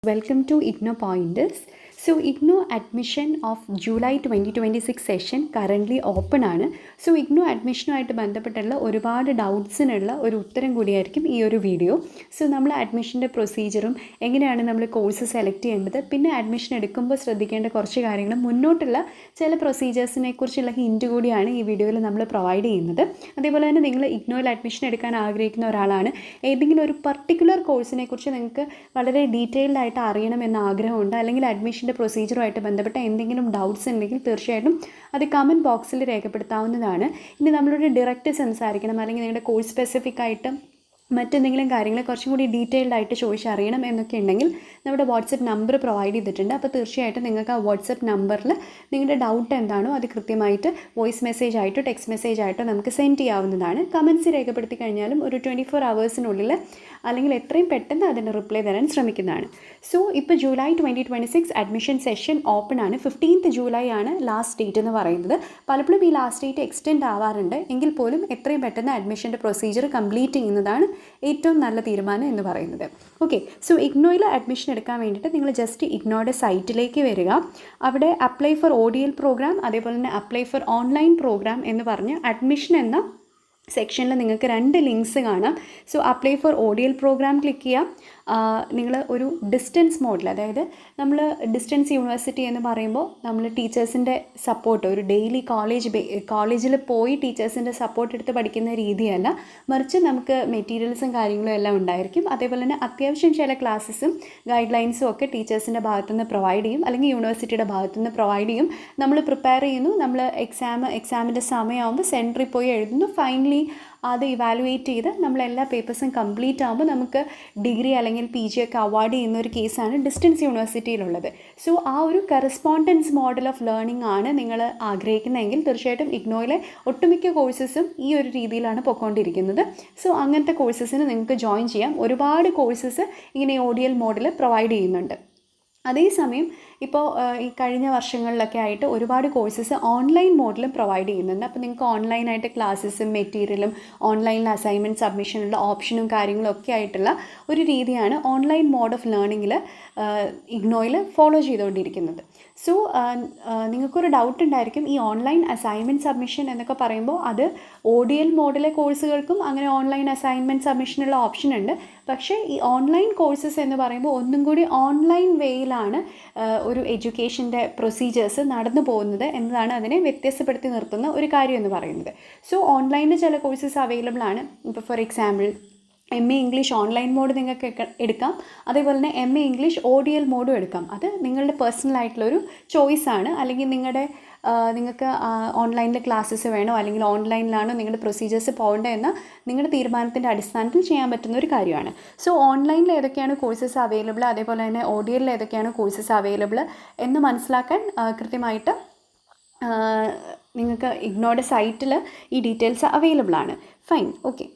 Welcome to IGNOU Pointers. So IGNOU admission of July 2026 session currently open ആണ്. So IGNOU അഡ്മിഷനുമായിട്ട് ബന്ധപ്പെട്ടുള്ള ഒരുപാട് ഡൗട്ട്സിനുള്ള ഒരു ഉത്തരം കൂടിയായിരിക്കും ഈ ഒരു വീഡിയോ. സോ നമ്മൾ അഡ്മിഷൻ്റെ പ്രൊസീജിയറും എങ്ങനെയാണ് നമ്മൾ കോഴ്സ് സെലക്ട് ചെയ്യേണ്ടത്, പിന്നെ അഡ്മിഷൻ എടുക്കുമ്പോൾ ശ്രദ്ധിക്കേണ്ട കുറച്ച് കാര്യങ്ങളും മുന്നോട്ടുള്ള ചില പ്രൊസീജിയേഴ്സിനെ കുറിച്ചുള്ള ഹിൻറ്റ് കൂടിയാണ് ഈ വീഡിയോയിൽ നമ്മൾ പ്രൊവൈഡ് ചെയ്യുന്നത്. അതേപോലെ തന്നെ നിങ്ങൾ IGNOയിൽ അഡ്മിഷൻ എടുക്കാൻ ആഗ്രഹിക്കുന്ന ഒരാളാണ്, ഏതെങ്കിലും ഒരു പർട്ടിക്കുലർ കോഴ്സിനെ കുറിച്ച് നിങ്ങൾക്ക് വളരെ ഡീറ്റെയിൽഡ് ആയിട്ട് അറിയണമെന്ന ആഗ്രഹമുണ്ട്, അല്ലെങ്കിൽ അഡ്മിഷൻ്റെ പ്രൊസീജിയറുമായിട്ട് ബന്ധപ്പെട്ട എന്തെങ്കിലും ഡൗട്ട്സ് ഉണ്ടെങ്കിൽ തീർച്ചയായിട്ടും അത് കമൻറ്റ് ബോക്സിൽ രേഖപ്പെടുത്താവുന്നതാണ്. ഇനി നമ്മളോട് ഡയറക്റ്റ് സംസാരിക്കണം, അല്ലെങ്കിൽ നിങ്ങളുടെ കോഴ്സ് സ്പെസിഫിക് ആയിട്ട് മറ്റെന്തെങ്കിലും കാര്യങ്ങൾ കുറച്ചും കൂടി ഡീറ്റെയിൽഡ് ആയിട്ട് ചോദിച്ചറിയണം എന്നൊക്കെ ഉണ്ടെങ്കിൽ നമ്മുടെ വാട്സപ്പ് നമ്പർ പ്രൊവൈഡ് ചെയ്തിട്ടുണ്ട്. അപ്പോൾ തീർച്ചയായിട്ടും നിങ്ങൾക്ക് ആ വാട്സപ്പ് നമ്പറിൽ നിങ്ങളുടെ ഡൗട്ട് എന്താണോ അത് കൃത്യമായിട്ട് വോയിസ് മെസ്സേജ് ആയിട്ടോ ടെക്സ്റ്റ് മെസ്സേജ് ആയിട്ടോ നമുക്ക് സെൻഡ് ചെയ്യാവുന്നതാണ്. കമൻറ്റ്സ് രേഖപ്പെടുത്തി കഴിഞ്ഞാലും ഒരു 24 hours അല്ലെങ്കിൽ എത്രയും പെട്ടെന്ന് അതിന് റിപ്ലൈ തരാൻ ശ്രമിക്കുന്നതാണ്. സോ ഇപ്പോൾ ജൂലൈ 2026 അഡ്മിഷൻ സെഷൻ ഓപ്പൺ ആണ്. 15th July ആണ് ലാസ്റ്റ് ഡേറ്റ് എന്ന് പറയുന്നത്. പലപ്പോഴും ഈ ലാസ്റ്റ് ഡേറ്റ് എക്സ്റ്റെൻഡ് ആവാറുണ്ട്, എങ്കിൽ പോലും എത്രയും പെട്ടെന്ന് അഡ്മിഷൻ്റെ പ്രൊസീജിയർ കംപ്ലീറ്റ് ചെയ്യുന്നതാണ് ഏറ്റവും നല്ല തീരുമാനം എന്ന് പറയുന്നത്. ഓക്കെ, സോ IGNOയിൽ അഡ്മിഷൻ എടുക്കാൻ വേണ്ടിയിട്ട് നിങ്ങൾ ജസ്റ്റ് IGNOയുടെ സൈറ്റിലേക്ക് വരിക. അവിടെ അപ്ലൈ ഫോർ ODL പ്രോഗ്രാം, അതേപോലെ തന്നെ അപ്ലൈ ഫോർ ഓൺലൈൻ പ്രോഗ്രാം എന്ന് പറഞ്ഞ് അഡ്മിഷൻ എന്ന സെക്ഷനിൽ നിങ്ങൾക്ക് 2 ലിങ്ക്സ് കാണാം. So apply for ODL programme click ചെയ്യാം. നിങ്ങൾ ഒരു ഡിസ്റ്റൻസ് മോഡിൽ, അതായത് നമ്മൾ ഡിസ്റ്റൻസ് യൂണിവേഴ്സിറ്റി എന്ന് പറയുമ്പോൾ നമ്മൾ ടീച്ചേഴ്സിൻ്റെ സപ്പോർട്ട്, ഒരു ഡെയിലി കോളേജിൽ പോയി ടീച്ചേഴ്സിൻ്റെ സപ്പോർട്ട് എടുത്ത് പഠിക്കുന്ന രീതിയല്ല, മറിച്ച് നമുക്ക് മെറ്റീരിയൽസും കാര്യങ്ങളും എല്ലാം ഉണ്ടായിരിക്കും. അതേപോലെ തന്നെ അത്യാവശ്യം ചില ക്ലാസ്സസും ഗൈഡ് ലൈൻസും ഒക്കെ ടീച്ചേഴ്സിൻ്റെ ഭാഗത്തുനിന്ന് പ്രൊവൈഡ് ചെയ്യും, അല്ലെങ്കിൽ യൂണിവേഴ്സിറ്റിയുടെ ഭാഗത്തുനിന്ന് പ്രൊവൈഡ് ചെയ്യും. നമ്മൾ പ്രിപ്പയർ ചെയ്യുന്നു, നമ്മൾ എക്സാമിൻ്റെ സമയമാകുമ്പോൾ സെൻറ്ററിൽ പോയി എഴുതുന്നു, ഫൈനലി അത് ഇവാലുവേറ്റ് ചെയ്ത് നമ്മളെല്ലാ പേപ്പേഴ്സും കംപ്ലീറ്റ് ആകുമ്പോൾ നമുക്ക് ഡിഗ്രി അല്ലെങ്കിൽ PG ഒക്കെ അവാർഡ് ചെയ്യുന്ന ഒരു കേസാണ് ഡിസ്റ്റൻസ് യൂണിവേഴ്സിറ്റിയിലുള്ളത്. സോ ആ ഒരു കറസ്പോണ്ടൻസ് മോഡൽ ഓഫ് ലേണിംഗ് ആണ് നിങ്ങൾ ആഗ്രഹിക്കുന്നതെങ്കിൽ തീർച്ചയായിട്ടും IGNOയിലെ ഒട്ടുമിക്ക കോഴ്സസും ഈ ഒരു രീതിയിലാണ് പൊയ്ക്കൊണ്ടിരിക്കുന്നത്. സോ അങ്ങനത്തെ കോഴ്സസിന് നിങ്ങൾക്ക് ജോയിൻ ചെയ്യാം. ഒരുപാട് കോഴ്സസ് ഇങ്ങനെ ODL മോഡിൽ പ്രൊവൈഡ് ചെയ്യുന്നുണ്ട്. അതേസമയം ഇപ്പോൾ ഈ കഴിഞ്ഞ വർഷങ്ങളിലൊക്കെ ആയിട്ട് ഒരുപാട് കോഴ്സസ് ഓൺലൈൻ മോഡിലും പ്രൊവൈഡ് ചെയ്യുന്നുണ്ട്. അപ്പോൾ നിങ്ങൾക്ക് ഓൺലൈനായിട്ട് ക്ലാസ്സസും മെറ്റീരിയലും ഓൺലൈനിൽ അസൈൻമെൻറ്റ് സബ്മിഷനുള്ള ഓപ്ഷനും കാര്യങ്ങളും ഒക്കെ ആയിട്ടുള്ള ഒരു രീതിയാണ് ഓൺലൈൻ മോഡ് ഓഫ് ലേണിങ്ങിൽ IGNOയിൽ ഫോളോ ചെയ്തുകൊണ്ടിരിക്കുന്നത്. സോ നിങ്ങൾക്കൊരു ഡൗട്ട് ഉണ്ടായിരിക്കും, ഈ ഓൺലൈൻ അസൈൻമെൻറ്റ് സബ്മിഷൻ എന്നൊക്കെ പറയുമ്പോൾ അത് ODL മോഡിലെ കോഴ്സുകൾക്കും അങ്ങനെ ഓൺലൈൻ അസൈൻമെൻറ്റ് സബ്മിഷനുള്ള ഓപ്ഷൻ ഉണ്ട്. പക്ഷേ ഈ ഓൺലൈൻ കോഴ്സസ് എന്ന് പറയുമ്പോൾ ഒന്നും കൂടി ഓൺലൈൻ വേയിലാണ് ഒരു എഡ്യൂക്കേഷൻ്റെ പ്രൊസീജിയേഴ്സ് നടന്നു പോകുന്നത് എന്നതാണ് അതിനെ വ്യത്യസ്തപ്പെടുത്തി നിർത്തുന്ന ഒരു കാര്യം എന്ന് പറയുന്നത്. സോ ഓൺലൈനിൽ ചില കോഴ്സസ് അവൈലബിൾ ആണ്. ഇപ്പോൾ for example MA English online mode നിങ്ങൾക്ക് എടുക്കാം, അതേപോലെ തന്നെ MA ഇംഗ്ലീഷ് ODL മോഡും എടുക്കാം. അത് നിങ്ങളുടെ പേഴ്സണലായിട്ടുള്ളൊരു ചോയ്സാണ്. അല്ലെങ്കിൽ നിങ്ങൾക്ക് ഓൺലൈനിൽ ക്ലാസ്സസ് വേണോ, അല്ലെങ്കിൽ ഓൺലൈനിലാണോ നിങ്ങളുടെ പ്രൊസീജിയേഴ്സ് പോകേണ്ടത് എന്ന നിങ്ങളുടെ തീരുമാനത്തിൻ്റെ അടിസ്ഥാനത്തിൽ ചെയ്യാൻ പറ്റുന്ന ഒരു കാര്യമാണ്. സോ ഓൺലൈനിൽ ഏതൊക്കെയാണ് കോഴ്സസ് അവൈലബിൾ, അതേപോലെ തന്നെ ODLൽ ഏതൊക്കെയാണ് കോഴ്സസ് അവൈലബിൾ എന്ന് മനസ്സിലാക്കാൻ കൃത്യമായിട്ട് നിങ്ങൾക്ക് IGNOയുടെ സൈറ്റിൽ ഈ ഡീറ്റെയിൽസ് അവൈലബിൾ ആണ്. Fine, okay.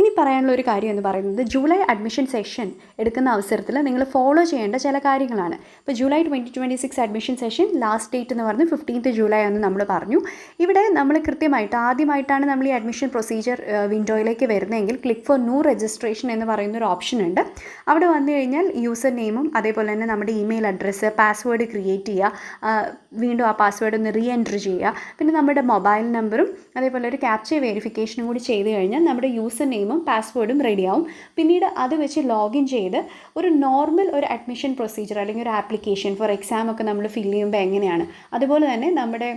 ഇനി പറയാനുള്ള ഒരു കാര്യം എന്ന് പറയുന്നത് ജൂലൈ അഡ്മിഷൻ സെഷൻ എടുക്കുന്ന അവസരത്തിൽ നിങ്ങൾ ഫോളോ ചെയ്യേണ്ട ചില കാര്യങ്ങളാണ്. ഇപ്പോൾ July 2026 admission session last date എന്ന് പറഞ്ഞ് 15th July എന്ന് നമ്മൾ പറഞ്ഞു. ഇവിടെ നമ്മൾ കൃത്യമായിട്ട് ആദ്യമായിട്ടാണ് നമ്മൾ ഈ അഡ്മിഷൻ പ്രൊസീജിയർ വിൻഡോയിലേക്ക് വരുന്നതെങ്കിൽ ക്ലിക്ക് ഫോർ ന്യൂ രജിസ്ട്രേഷൻ എന്ന് പറയുന്നൊരു ഓപ്ഷൻ ഉണ്ട്. അവിടെ വന്നു കഴിഞ്ഞാൽ യൂസർ നെയിമും അതേപോലെ തന്നെ നമ്മുടെ ഇമെയിൽ അഡ്രസ്സ്, പാസ്വേഡ് ക്രിയേറ്റ് ചെയ്യുക, വീണ്ടും ആ പാസ്വേഡ് ഒന്ന് റീ എൻറ്റർ ചെയ്യുക, പിന്നെ നമ്മുടെ മൊബൈൽ നമ്പറും അതേപോലെ ഒരു ക്യാപ്ചർ വെരിഫിക്കേഷനും കൂടി ചെയ്ത് കഴിഞ്ഞാൽ നമ്മുടെ യൂസർ നെയിമും പാസ്വേഡും റെഡിയാവും. പിന്നീട് അത് വെച്ച് ലോഗിൻ ചെയ്ത് ഒരു നോർമൽ ഒരു അഡ്മിഷൻ പ്രൊസീജിയർ അല്ലെങ്കിൽ ഒരു ആപ്ലിക്കേഷൻ ഫോർ എക്സാം ഒക്കെ നമ്മൾ ഫില്ല് ചെയ്യുമ്പോൾ എങ്ങനെയാണ്, അതുപോലെ തന്നെ നമ്മുടെ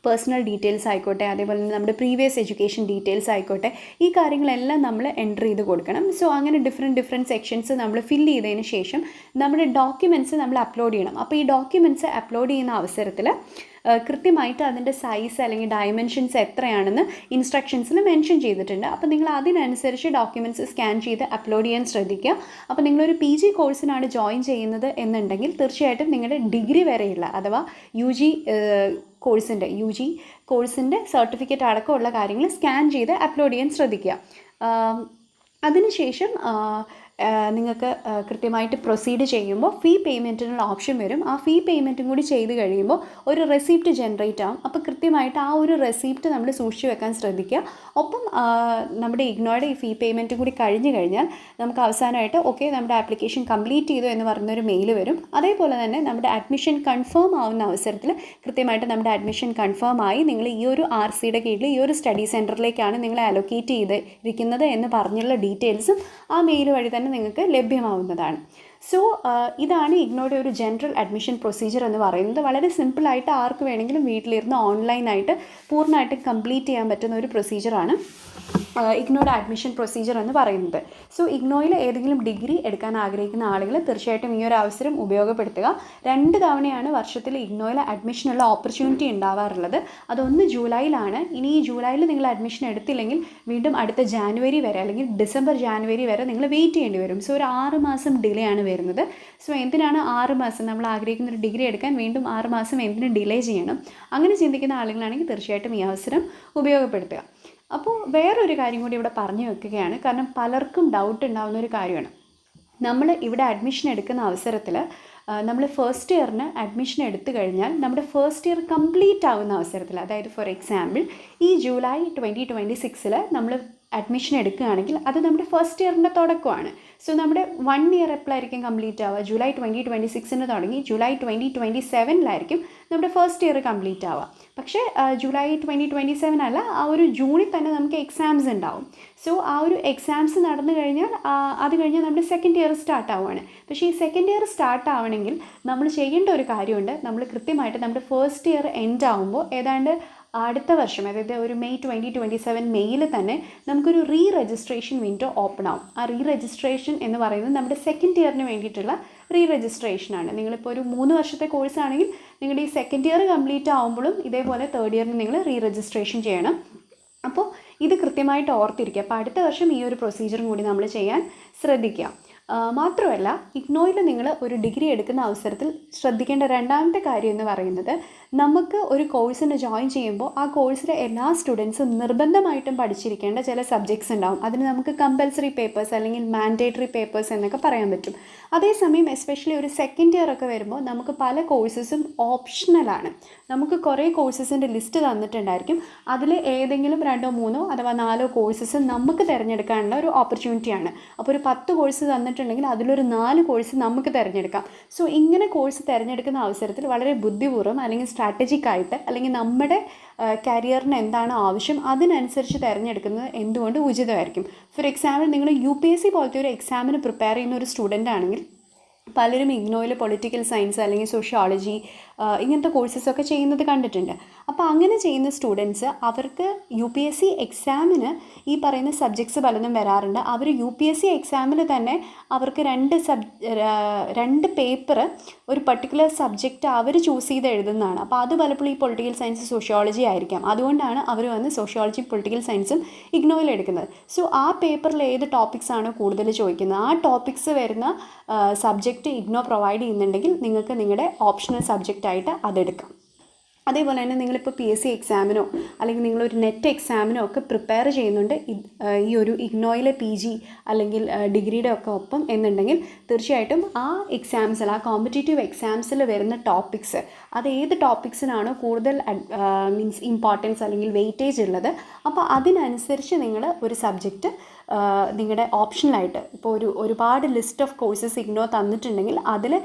പേഴ്സണൽ ഡീറ്റെയിൽസ് ആയിക്കോട്ടെ, അതേപോലെ തന്നെ നമ്മുടെ പ്രീവിയസ് എഡ്യൂക്കേഷൻ ഡീറ്റെയിൽസ് ആയിക്കോട്ടെ, ഈ കാര്യങ്ങളെല്ലാം നമ്മൾ എൻ്റർ ചെയ്ത് കൊടുക്കണം. സോ അങ്ങനെ ഡിഫറെൻറ്റ് സെക്ഷൻസ് നമ്മൾ ഫില്ല് ചെയ്തതിന് ശേഷം നമ്മുടെ ഡോക്യുമെൻറ്റ്സ് നമ്മൾ അപ്ലോഡ് ചെയ്യണം. അപ്പോൾ ഈ ഡോക്യുമെൻറ്റ്സ് അപ്ലോഡ് ചെയ്യുന്ന അവസരത്തിൽ കൃത്യമായിട്ട് അതിൻ്റെ സൈസ് അല്ലെങ്കിൽ ഡയമെൻഷൻസ് എത്രയാണെന്ന് ഇൻസ്ട്രക്ഷൻസിൽ മെൻഷൻ ചെയ്തിട്ടുണ്ട്. അപ്പോൾ നിങ്ങൾ അതിനനുസരിച്ച് ഡോക്യുമെൻറ്റ്സ് സ്കാൻ ചെയ്ത് അപ്ലോഡ് ചെയ്യാൻ ശ്രദ്ധിക്കുക. അപ്പോൾ നിങ്ങളൊരു PG കോഴ്സിനാണ് ജോയിൻ ചെയ്യുന്നത് എന്നുണ്ടെങ്കിൽ തീർച്ചയായിട്ടും നിങ്ങളുടെ ഡിഗ്രി വരെയുള്ള അഥവാ UG കോഴ്സിൻ്റെ സർട്ടിഫിക്കറ്റ് അടക്കമുള്ള കാര്യങ്ങൾ സ്കാൻ ചെയ്ത് അപ്ലോഡ് ചെയ്യാൻ ശ്രദ്ധിക്കുക. അതിനുശേഷം നിങ്ങൾക്ക് കൃത്യമായിട്ട് പ്രൊസീഡ് ചെയ്യുമ്പോൾ ഫീ പേയ്മെൻറ്റിനുള്ള ഓപ്ഷൻ വരും. ആ ഫീ പേയ്മെൻറ്റും കൂടി ചെയ്ത് കഴിയുമ്പോൾ ഒരു റെസിപ്റ്റ് ജനറേറ്റ് ആവും. അപ്പോൾ കൃത്യമായിട്ട് ആ ഒരു റെസിപ്റ്റ് നമ്മൾ സൂക്ഷിച്ച് വെക്കാൻ ശ്രദ്ധിക്കുക. ഒപ്പം നമ്മുടെ ഇഗ്നോയുടെ ഈ ഫീ പേയ്മെൻറ്റും കൂടി കഴിഞ്ഞ് കഴിഞ്ഞാൽ നമുക്ക് അവസാനമായിട്ട് ഓക്കെ നമ്മുടെ ആപ്ലിക്കേഷൻ കംപ്ലീറ്റ് ചെയ്തു എന്ന് പറഞ്ഞൊരു മെയിൽ വരും. അതേപോലെ തന്നെ നമ്മുടെ അഡ്മിഷൻ കൺഫേം ആവുന്ന അവസരത്തിൽ കൃത്യമായിട്ട് നമ്മുടെ അഡ്മിഷൻ കൺഫേം ആയി നിങ്ങൾ ഈ ഒരു RCയുടെ കീഴിൽ ഈ ഒരു സ്റ്റഡി സെൻറ്ററിലേക്കാണ് നിങ്ങളെ അലൊക്കേറ്റ് ചെയ്തിരിക്കുന്നത് എന്ന് പറഞ്ഞുള്ള ഡീറ്റെയിൽസും ആ മെയിൽ വഴി തന്നെ നിങ്ങൾക്ക് ലഭ്യമാവുന്നതാണ്. സോ ഇതാണ് ഇഗ്നോയുടെ ഒരു ജനറൽ അഡ്മിഷൻ പ്രൊസീജിയർ എന്ന് പറയുന്നത്. വളരെ സിമ്പിളായിട്ട് ആർക്ക് വേണമെങ്കിലും വീട്ടിലിരുന്ന് ഓൺലൈനായിട്ട് പൂർണ്ണമായിട്ടും കംപ്ലീറ്റ് ചെയ്യാൻ പറ്റുന്ന ഒരു പ്രൊസീജിയറാണ് ഇഗ്നോയുടെ അഡ്മിഷൻ പ്രൊസീജിയർ എന്ന് പറയുന്നത്. സോ ഇഗ്നോയിൽ ഏതെങ്കിലും ഡിഗ്രി എടുക്കാൻ ആഗ്രഹിക്കുന്ന ആളുകൾ തീർച്ചയായിട്ടും ഈ ഒരു അവസരം ഉപയോഗപ്പെടുത്തുക. 2 തവണയാണ് വർഷത്തിൽ ഇഗ്നോയിൽ അഡ്മിഷനുള്ള ഓപ്പർച്യൂണിറ്റി ഉണ്ടാവാറുള്ളത്. അതൊന്ന് ജൂലൈയിലാണ്. ഇനി ഈ ജൂലൈയിൽ നിങ്ങൾ അഡ്മിഷൻ എടുത്തില്ലെങ്കിൽ വീണ്ടും അടുത്ത ജാനുവരി വരെ അല്ലെങ്കിൽ ഡിസംബർ ജാനുവരി വരെ നിങ്ങൾ വെയിറ്റ് ചെയ്യേണ്ടി വരും. സോ ഒരു 6 മാസം ഡിലേ ആണ് വരുന്നത്. സോ എന്തിനാണ് 6 മാസം നമ്മൾ ആഗ്രഹിക്കുന്ന ഒരു ഡിഗ്രി എടുക്കാൻ വീണ്ടും 6 മാസം എന്തിന് ഡിലേ ചെയ്യണം? അങ്ങനെ ചിന്തിക്കുന്ന ആളുകളാണെങ്കിൽ തീർച്ചയായിട്ടും ഈ അവസരം ഉപയോഗപ്പെടുത്തുക. അപ്പോൾ വേറൊരു കാര്യം കൂടി ഇവിടെ പറഞ്ഞു വെക്കുകയാണ്. കാരണം പലർക്കും ഡൗട്ട് ഉണ്ടാകുന്ന ഒരു കാര്യമാണ്. നമ്മൾ ഇവിടെ അഡ്മിഷൻ എടുക്കുന്ന അവസരത്തിൽ നമ്മൾ ഫസ്റ്റ് ഇയറിന് അഡ്മിഷൻ എടുത്തു കഴിഞ്ഞാൽ നമ്മുടെ ഫസ്റ്റ് ഇയർ കംപ്ലീറ്റ് ആവുന്ന അവസരത്തിൽ, അതായത് ഫോർ എക്സാമ്പിൾ ഈ ജൂലൈ 2026 നമ്മൾ അഡ്മിഷൻ എടുക്കുകയാണെങ്കിൽ അത് നമ്മുടെ ഫസ്റ്റ് ഇയറിൻ്റെ തുടക്കമാണ്. സോ നമ്മുടെ 1 ഇയർ എപ്പോഴായിരിക്കും കംപ്ലീറ്റ് ആവുക? ജൂലൈ 2026 തുടങ്ങി ജൂലൈ 2027 നമ്മുടെ ഫസ്റ്റ് ഇയർ കംപ്ലീറ്റ് ആവുക. പക്ഷേ ജൂലൈ 2027 അല്ല, ആ ഒരു ജൂണിൽ തന്നെ നമുക്ക് എക്സാംസ് ഉണ്ടാവും. സോ ആ ഒരു എക്സാംസ് നടന്നു കഴിഞ്ഞാൽ അത് കഴിഞ്ഞാൽ നമ്മുടെ സെക്കൻഡ് ഇയർ സ്റ്റാർട്ട് ആവുകയാണ്. പക്ഷേ ഈ സെക്കൻഡ് ഇയർ സ്റ്റാർട്ട് ആവണമെങ്കിൽ നമ്മൾ ചെയ്യേണ്ട ഒരു കാര്യമുണ്ട്. നമ്മൾ കൃത്യമായിട്ട് നമ്മുടെ ഫസ്റ്റ് ഇയർ എൻഡ് ആകുമ്പോൾ ഏതാണ്ട് അടുത്ത വർഷം, അതായത് ഒരു മെയ് 2027 മെയ്യിൽ തന്നെ നമുക്കൊരു രജിസ്ട്രേഷൻ വിൻഡോ ഓപ്പൺ ആവും. ആ രജിസ്ട്രേഷൻ എന്ന് പറയുന്നത് നമ്മുടെ സെക്കൻഡ് ഇയറിന് വേണ്ടിയിട്ടുള്ള രജിസ്ട്രേഷനാണ്. നിങ്ങളിപ്പോൾ ഒരു 3 വർഷത്തെ കോഴ്സാണെങ്കിൽ നിങ്ങളുടെ ഈ സെക്കൻഡ് ഇയർ കംപ്ലീറ്റ് ആകുമ്പോഴും ഇതേപോലെ തേർഡ് ഇയറിന് നിങ്ങൾ രജിസ്ട്രേഷൻ ചെയ്യണം. അപ്പോൾ ഇത് കൃത്യമായിട്ട് ഓർത്തിരിക്കുക. അപ്പോൾ അടുത്ത വർഷം ഈ ഒരു പ്രൊസീജിയറും കൂടി നമ്മൾ ചെയ്യാൻ ശ്രദ്ധിക്കുക. മാത്രമല്ല ഇഗ്നോയിൽ നിങ്ങൾ ഒരു ഡിഗ്രി എടുക്കുന്ന അവസരത്തിൽ ശ്രദ്ധിക്കേണ്ട രണ്ടാമത്തെ കാര്യം എന്ന് പറയുന്നത്, നമുക്ക് ഒരു കോഴ്സിന് ജോയിൻ ചെയ്യുമ്പോൾ ആ കോഴ്സിലെ എല്ലാ സ്റ്റുഡൻസും നിർബന്ധമായിട്ടും പഠിച്ചിരിക്കേണ്ട ചില സബ്ജക്ട്സ് ഉണ്ടാവും. അതിന് നമുക്ക് കമ്പൽസറി പേപ്പേഴ്സ് അല്ലെങ്കിൽ മാൻഡേറ്ററി പേപ്പേഴ്സ് എന്നൊക്കെ പറയാൻ പറ്റും. അതേസമയം എസ്പെഷ്യലി ഒരു സെക്കൻഡ് ഇയർ ഒക്കെ വരുമ്പോൾ നമുക്ക് പല കോഴ്സസും ഓപ്ഷണലാണ്. നമുക്ക് കുറേ കോഴ്സസിൻ്റെ ലിസ്റ്റ് തന്നിട്ടുണ്ടായിരിക്കും. അതിൽ ഏതെങ്കിലും 2, 3 അഥവാ 4 കോഴ്സസ് നമുക്ക് തിരഞ്ഞെടുക്കാനുള്ള ഒരു ഓപ്പർച്യൂണിറ്റിയാണ്. അപ്പോൾ ഒരു 10 കോഴ്സ് തന്നിട്ടുണ്ടെങ്കിൽ അതിലൊരു 4 കോഴ്സ് നമുക്ക് തിരഞ്ഞെടുക്കാം. സോ ഇങ്ങനെ കോഴ്സ് തിരഞ്ഞെടുക്കുന്ന അവസരത്തിൽ വളരെ ബുദ്ധിപൂർവ്വം അല്ലെങ്കിൽ സ്ട്രാറ്റജിക് ആയിട്ട് അല്ലെങ്കിൽ നമ്മുടെ കരിയറിന് എന്താണ് ആവശ്യം അതിനനുസരിച്ച് തിരഞ്ഞെടുക്കുന്നത് എന്തുകൊണ്ട് ഉചിതമായിരിക്കും. ഫോർ എക്സാമ്പിൾ നിങ്ങൾ UPSC പോലത്തെ ഒരു എക്സാമിന് പ്രിപ്പയർ ചെയ്യുന്ന ഒരു സ്റ്റുഡൻ്റ് ആണെങ്കിൽ പലരും ഇഗ്നോയിൽ പൊളിറ്റിക്കൽ സയൻസ് അല്ലെങ്കിൽ സോഷ്യോളജി ഇങ്ങനത്തെ കോഴ്സസൊക്കെ ചെയ്യുന്നത് കണ്ടിട്ടുണ്ട്. അപ്പോൾ അങ്ങനെ ചെയ്യുന്ന സ്റ്റുഡൻസ് അവർക്ക് UPSC എക്സാമിന് ഈ പറയുന്ന സബ്ജക്ട്സ് പലതും വരാറുണ്ട്. അവർ UPSC എക്സാമിൽ തന്നെ അവർക്ക് 2 പേപ്പർ ഒരു പർട്ടിക്കുലർ സബ്ജക്റ്റ് അവർ ചൂസ് ചെയ്ത് എഴുതുന്നതാണ്. അപ്പോൾ അത് പലപ്പോഴും ഈ പൊളിറ്റിക്കൽ സയൻസ് സോഷ്യോളജി ആയിരിക്കാം. അതുകൊണ്ടാണ് അവർ വന്ന് സോഷ്യോളജി പൊളിറ്റിക്കൽ സയൻസും ഇഗ്നോയിൽ എടുക്കുന്നത്. സോ ആ പേപ്പറിൽ ഏത് ടോപ്പിക്സ് ആണോ കൂടുതൽ ചോദിക്കുന്നത് ആ ടോപ്പിക്സ് വരുന്ന സബ്ജക്റ്റ് ഇഗ്നോ പ്രൊവൈഡ് ചെയ്യുന്നുണ്ടെങ്കിൽ നിങ്ങൾക്ക് നിങ്ങളുടെ ഓപ്ഷണൽ സബ്ജക്റ്റായിട്ട് അതെടുക്കാം. അതേപോലെ തന്നെ നിങ്ങളിപ്പോൾ PSC എക്സാമിനോ അല്ലെങ്കിൽ നിങ്ങളൊരു നെറ്റ് എക്സാമിനോ ഒക്കെ പ്രിപ്പയർ ചെയ്യുന്നുണ്ട് ഈ ഒരു ഇഗ്നോയിലെ PG അല്ലെങ്കിൽ ഡിഗ്രിയുടെ ഒക്കെ ഒപ്പം എന്നുണ്ടെങ്കിൽ തീർച്ചയായിട്ടും ആ എക്സാംസിൽ ആ കോമ്പറ്റേറ്റീവ് എക്സാംസിൽ വരുന്ന ടോപ്പിക്സ് അത് ഏത് ടോപ്പിക്സിനാണോ കൂടുതൽ ഇമ്പോർട്ടൻസ് അല്ലെങ്കിൽ വെയിറ്റേജ് ഉള്ളത് അപ്പോൾ അതിനനുസരിച്ച് നിങ്ങൾ ഒരു സബ്ജക്റ്റ് നിങ്ങളുടെ ഓപ്ഷണലായിട്ട് ഇപ്പോൾ ഒരുപാട് ലിസ്റ്റ് ഓഫ് കോഴ്സസ് ഇഗ്നോ തന്നിട്ടുണ്ടെങ്കിൽ അതിൽ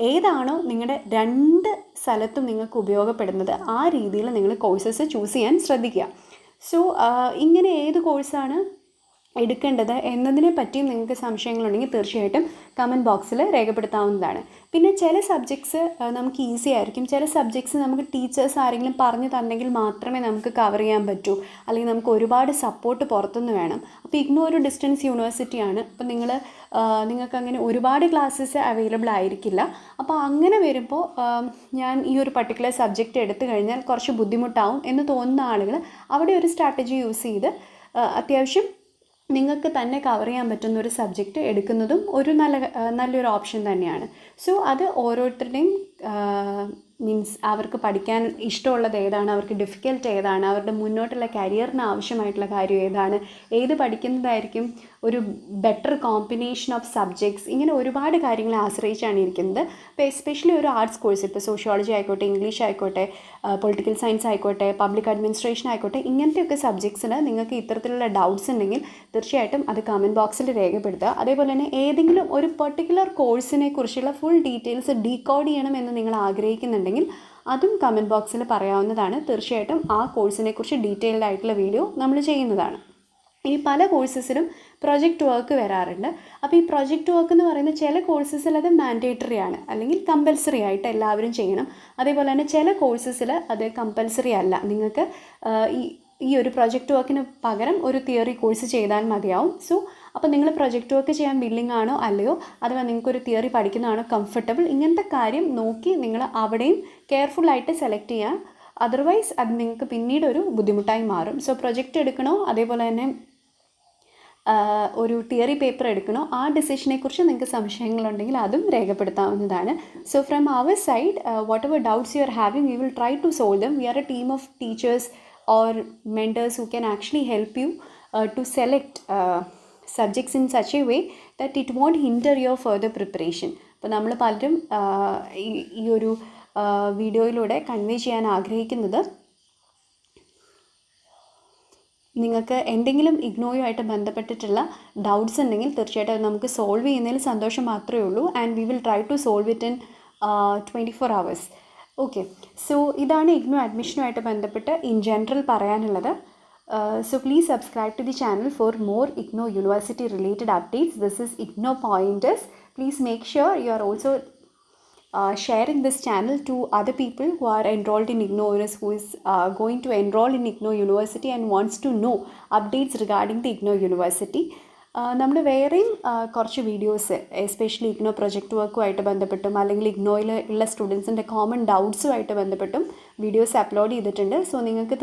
ഏതാണോ നിങ്ങളുടെ 2 സ്ഥലത്തും നിങ്ങൾക്ക് ഉപയോഗപ്പെടുന്നത് ആ രീതിയിൽ നിങ്ങൾ കോഴ്സസ് ചൂസ് ചെയ്യാൻ ശ്രദ്ധിക്കുക. സോ ഇങ്ങനെ ഏത് കോഴ്സാണ് എടുക്കേണ്ടത് എന്നതിനെ പറ്റിയും നിങ്ങൾക്ക് സംശയങ്ങളുണ്ടെങ്കിൽ തീർച്ചയായിട്ടും കമൻറ്റ് ബോക്സിൽ രേഖപ്പെടുത്താവുന്നതാണ്. പിന്നെ ചില സബ്ജക്ട്സ് നമുക്ക് ഈസി ആയിരിക്കും, ചില സബ്ജക്ട്സ് നമുക്ക് ടീച്ചേഴ്സ് ആരെങ്കിലും പറഞ്ഞു തന്നെങ്കിൽ മാത്രമേ നമുക്ക് കവർ ചെയ്യാൻ പറ്റൂ, അല്ലെങ്കിൽ നമുക്ക് ഒരുപാട് സപ്പോർട്ട് പുറത്തുനിന്ന് വേണം. അപ്പോൾ ഇഗ്നോ ഒരു ഡിസ്റ്റൻസ് യൂണിവേഴ്സിറ്റിയാണ്. അപ്പോൾ നിങ്ങൾക്ക് അങ്ങനെ ഒരുപാട് ക്ലാസ്സസ് അവൈലബിൾ ആയിരിക്കില്ല. അപ്പോൾ അങ്ങനെ വരുമ്പോൾ ഞാൻ ഈ ഒരു പർട്ടിക്കുലർ സബ്ജക്റ്റ് എടുത്തു കഴിഞ്ഞാൽ കുറച്ച് ബുദ്ധിമുട്ടാവും എന്ന് തോന്നുന്ന ആളുകൾ അവിടെ ഒരു സ്ട്രാറ്റജി യൂസ് ചെയ്ത് അത്യാവശ്യം നിങ്ങൾക്ക് തന്നെ കവർ ചെയ്യാൻ പറ്റുന്ന ഒരു സബ്ജക്റ്റ് എടുക്കുന്നതും ഒരു നല്ലൊരു ഓപ്ഷൻ തന്നെയാണ്. സോ അത് ഓരോരുത്തരുടെയും മീൻസ് അവർക്ക് പഠിക്കാൻ ഇഷ്ടമുള്ളത് ഏതാണ്, അവർക്ക് ഡിഫിക്കൽട്ട് ഏതാണ്, അവരുടെ മുന്നോട്ടുള്ള കരിയറിന് ആവശ്യമായിട്ടുള്ള കാര്യം ഏതാണ്, ഏത് പഠിക്കുന്നതായിരിക്കും ഒരു ബെറ്റർ കോമ്പിനേഷൻ ഓഫ് സബ്ജക്ട്സ്, ഇങ്ങനെ ഒരുപാട് കാര്യങ്ങളെ ആശ്രയിച്ചാണ് ഇരിക്കുന്നത്. ഇപ്പോൾ എസ്പെഷ്യലി ഒരു ആർട്സ് കോഴ്സ്, ഇപ്പോൾ സോഷ്യോളജി ആയിക്കോട്ടെ, ഇംഗ്ലീഷ് ആയിക്കോട്ടെ, പൊളിറ്റിക്കൽ സയൻസ് ആയിക്കോട്ടെ, പബ്ലിക് അഡ്മിനിസ്ട്രേഷൻ ആയിക്കോട്ടെ, ഇങ്ങനത്തെയൊക്കെ സബ്ജക്ട്സിന് നിങ്ങൾക്ക് ഇത്തരത്തിലുള്ള ഡൗട്ട്സ് ഉണ്ടെങ്കിൽ തീർച്ചയായിട്ടും അത് കമൻറ്റ് ബോക്സിൽ രേഖപ്പെടുത്തുക. അതേപോലെ തന്നെ ഏതെങ്കിലും ഒരു പെർട്ടിക്കുലർ കോഴ്സിനെ കുറിച്ചുള്ള ഫുൾ ഡീറ്റെയിൽസ് ഡീകോഡ് ചെയ്യണമെന്ന് നിങ്ങൾ ആഗ്രഹിക്കുന്നുണ്ടെങ്കിൽ അതും കമൻറ്റ് ബോക്സിൽ പറയാവുന്നതാണ്. തീർച്ചയായിട്ടും ആ കോഴ്സിനെക്കുറിച്ച് ഡീറ്റെയിൽഡ് ആയിട്ടുള്ള വീഡിയോ നമ്മൾ ചെയ്യുന്നതാണ്. ഇനി പല കോഴ്സസിലും പ്രൊജക്റ്റ് വർക്ക് വരാറുണ്ട്. അപ്പോൾ ഈ പ്രൊജക്റ്റ് വർക്ക് എന്ന് പറയുന്ന ചില കോഴ്സസിൽ അത് മാൻഡേറ്ററി ആണ്, അല്ലെങ്കിൽ കമ്പൽസറി ആയിട്ട് എല്ലാവരും ചെയ്യണം. അതേപോലെ തന്നെ ചില കോഴ്സസിൽ അത് കമ്പൽസറി അല്ല, നിങ്ങൾക്ക് ഈ ഒരു പ്രൊജക്റ്റ് വർക്കിന് പകരം ഒരു തിയറി കോഴ്സ് ചെയ്താൽ മതിയാവും. സോ അപ്പോൾ നിങ്ങൾ പ്രൊജക്റ്റ് വർക്ക് ചെയ്യാൻ വില്ലിംഗ് ആണോ അല്ലയോ, അഥവാ നിങ്ങൾക്കൊരു തിയറി പഠിക്കുന്നതാണോ കംഫർട്ടബിൾ, ഇങ്ങനത്തെ കാര്യം നോക്കി നിങ്ങൾ അവിടെയും കെയർഫുള്ളായിട്ട് സെലക്ട് ചെയ്യാം. അതർവൈസ് അത് നിങ്ങൾക്ക് പിന്നീട് ഒരു ബുദ്ധിമുട്ടായി മാറും. സോ പ്രൊജക്റ്റ് എടുക്കണോ അതേപോലെ തന്നെ ഒരു തിയറി പേപ്പർ എടുക്കണോ, ആ ഡിസിഷനെക്കുറിച്ച് നിങ്ങൾക്ക് സംശയങ്ങളുണ്ടെങ്കിൽ അതും രേഖപ്പെടുത്താവുന്നതാണ്. So from our side whatever doubts you are having, we will try to solve them. We are a team of teachers or mentors who can actually help you to select subjects in such a way that it won't hinder your further preparation. അപ്പോൾ നമ്മൾ പലരും ഈ ഒരു വീഡിയോയിലൂടെ convey ചെയ്യാൻ ആഗ്രഹിക്കുന്നത്, നിങ്ങൾക്ക് എന്തെങ്കിലും ഇഗ്നോയുമായിട്ട് ബന്ധപ്പെട്ടിട്ടുള്ള ഡൗട്ട്സ് ഉണ്ടെങ്കിൽ തീർച്ചയായിട്ടും അത് നമുക്ക് സോൾവ് ചെയ്യുന്നതിൽ സന്തോഷം മാത്രമേ ഉള്ളൂ. And we will try to solve it in 24 hours. Okay, so ഇതാണ് ഇഗ്നോ അഡ്മിഷനുമായിട്ട് ബന്ധപ്പെട്ട് ഇൻ ജനറൽ പറയാനുള്ളത്. So please subscribe to the channel for more IGNOU University related updates. This is IGNOU Pointers. Please make sure you are also sharing this channel to other people who are enrolled in IGNOU or who is going to enroll in IGNOU University and wants to know updates regarding the IGNOU University. നമ്മൾ വേറെയും കുറച്ച് videos especially IGNOU project വർക്കുമായിട്ട് ബന്ധപ്പെട്ടും അല്ലെങ്കിൽ ഇഗ്നോയിൽ ഉള്ള സ്റ്റുഡൻസിൻ്റെ common ഡൗട്ട്സുമായിട്ട് ബന്ധപ്പെട്ടും videos upload ചെയ്തിട്ടുണ്ട്. So നിങ്ങൾക്ക്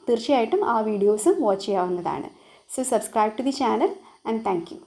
തീർച്ചയായിട്ടും ആ വീഡിയോസും വാച്ച് ചെയ്യാവുന്നതാണ്. So subscribe to the channel and thank U.